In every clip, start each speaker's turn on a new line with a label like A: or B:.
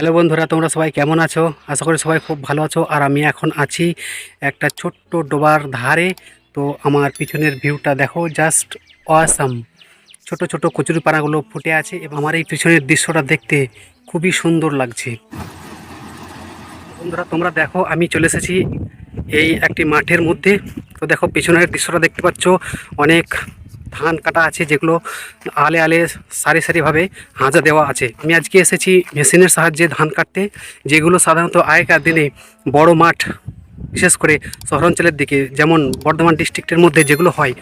A: Hello বন্ধুরা, তোমরা সবাই কেমন আছো? আশা করি সবাই খুব ভালো আছো। আর আমি এখন আছি একটা ছোট্ট ডোবার ধারে। তো আমার পিছনের ভিউটা দেখো, জাস্ট অসাম। ছোট ছোট কচুরিপানাগুলো ফুটে আছে এবং আমার এই পিছনের দৃশ্যটা দেখতে খুবই সুন্দর লাগছে। বন্ধুরা তোমরা দেখো, আমি চলে এসেছি এই একটি মাঠের মধ্যে। তো দেখো পিছনের দৃশ্যটা দেখতে পাচ্ছ, অনেক ধান কাটা আছে, যেগুলো আলে আলে সারি সারিভাবে হাঁজা দেওয়া আছে। আমি আজকে এসেছি মেশিনের সাহায্যে ধান কাটতে, যেগুলো সাধারণত আগেকার দিনে বড় মাঠ, বিশেষ করে শহরাঞ্চলের দিকে, যেমন বর্ধমান ডিস্ট্রিক্টের মধ্যে যেগুলো হয়।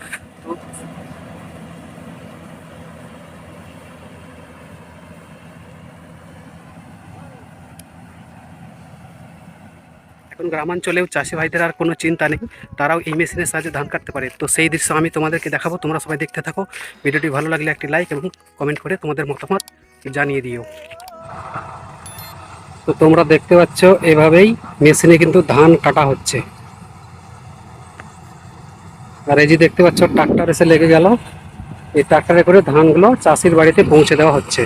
A: এখন গ্রামাঞ্চলেও চাষি ভাইদের আর কোনো চিন্তা নেই, তারাও এই মেশিনের সাহায্যে ধান কাটতে পারে। তো সেই দৃশ্য আমি তোমাদেরকে দেখাবো, তোমরা সবাই দেখতে থাকো। ভিডিওটি ভালো লাগলে একটি লাইক এবং কমেন্ট করে তোমাদের মতামত জানিয়ে দিও। তো তোমরা দেখতে পাচ্ছ, এভাবেই মেশিনে কিন্তু ধান কাটা হচ্ছে। আর এই যে দেখতে পাচ্ছ, ট্রাক্টর এসে লেগে গেল। এই ট্রাক্টরে করে ধানগুলো চাষির বাড়িতে পৌঁছে দেওয়া হচ্ছে।